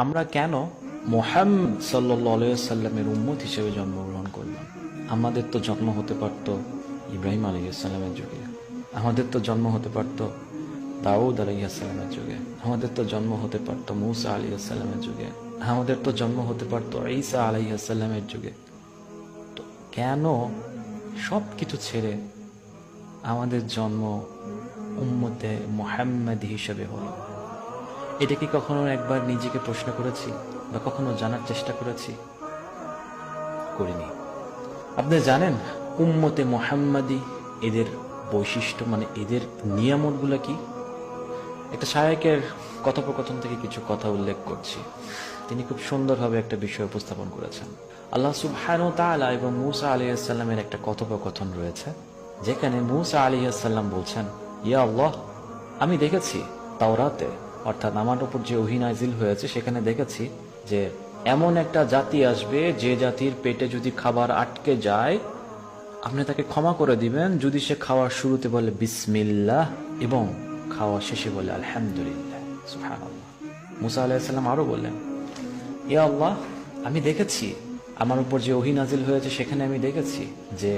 আমরা কেন মুহাম্মদ সাল্লাল্লাহু আলাইহি ওয়াসাল্লামের উম্মত হিসেবে জন্মগ্রহণ করলাম? আমাদের তো জন্ম হতে পারত ইব্রাহিম আলাইহিস সালামের যুগে, আমাদের তো জন্ম হতে পারত দাউদ আলাইহিস সালামের যুগে, আমাদের তো জন্ম হতে পারত মূসা আলাইহিস সালামের যুগে, আমাদের তো জন্ম হতে পারত ঈসা আলাইহিস সালামের যুগে। তো কেন সব কিছু ছেড়ে আমাদের জন্ম উম্মতে মুহাম্মাদি হিসেবে হলো? এটা কি কখনো একবার নিজেকে প্রশ্ন করেছি বা কখনো জানার চেষ্টা করেছি? করিনি। আপনি জানেন উম্মতে মুহাম্মাদি এদের বৈশিষ্ট্য, মানে এদের নিয়ামতগুলো কি? একটা শায়েখের কথোপকথন থেকে কিছু কথা উল্লেখ করছি। তিনি খুব সুন্দরভাবে একটা বিষয় উপস্থাপন করেছেন। আল্লাহ সুবহানাহু ওয়া তাআলা এবং মূসা আলাইহিস সালামের একটা কথোপকথন রয়েছে, যেখানে মূসা আলাইহিস সালাম বলছেন, ইয়া আল্লাহ, আমি দেখেছি তাওরাতে, অর্থাৎ আমার উপর যে ওহী নাযিল হয়েছে সেখানে দেখেছি যে এমন একটা জাতি আসবে যে জাতির পেটে যদি খাবার আটকে যায় আপনি তাকে ক্ষমা করে দিবেন যদি সে খাওয়ার শুরুতে বলে বিসমিল্লাহ এবং খাওয়া শেষে বলে আলহামদুলিল্লাহ। সুবহানাল্লাহ। মূসা আলাইহিস সালাম আরো বললেন, ইয়া আল্লাহ, আমি দেখেছি আমার উপর যে ওহী নাযিল হয়েছে সেখানে আমি দেখেছি যে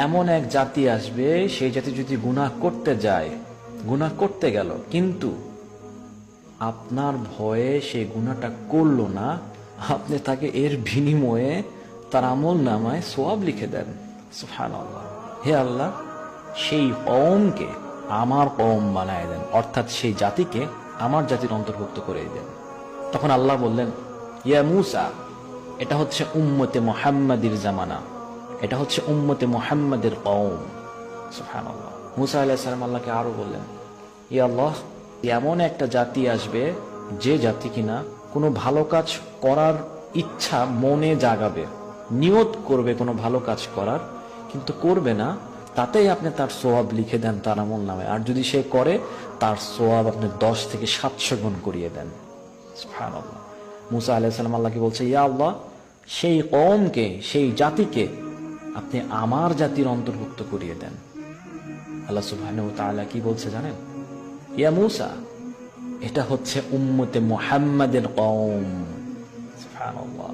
এমন এক জাতি আসবে, সেই জাতি যদি গুনাহ করতে যায়, গুনাহ করতে গেল কিন্তু আপনার ভয়ে সেই গুনাহটা করলো না, আপনি তাকে এর বিনিময়ে তার আমল নামায় সওয়াব লিখে দেন। সুবহানাল্লাহ। হে আল্লাহ, সেই কওমকে আমার কওম বানায় দেন, অর্থাৎ সেই জাতিকে আমার জাতির অন্তর্ভুক্ত করে দেন। তখন আল্লাহ বললেন, ইয়া মূসা, এটা হচ্ছে উম্মতে মুহাম্মাদির জামানা, এটা হচ্ছে উম্মতে মুহাম্মাদের কওম। সুবহানাল্লাহ। মূসা আলাইহিস সালাম আল্লাহকে আরো বললেন, ইয়া আল্লাহ, এমন একটা জাতি আসবে যে জাতি কিনা কোনো ভালো কাজ করার ইচ্ছা মনে জাগাবে, নিয়ত করবে কোনো ভালো কাজ করার, কিন্তু করবে না, তাতেই আপনি তার সওয়াব লিখে দেন তার আমল নামে, আর যদি সে করে তার সওয়াব আপনি 10 থেকে 700 গুণ করিয়ে দেন। সুবহানাল্লাহ। মূসা আলাইহিস সালাম আল্লাহকে বলছে, ইয়া আল্লাহ, সেই কওমকে, সেই জাতিকে আপনি আমার জাতির অন্তর্ভুক্ত করিয়ে দেন। আল্লাহ সুবহানাহু ওয়া তাআলা কি বলছে জানেন? ইয়া মূসা, এটা হচ্ছে উম্মতে মুহাম্মাদের কওম। সুবহানাল্লাহ।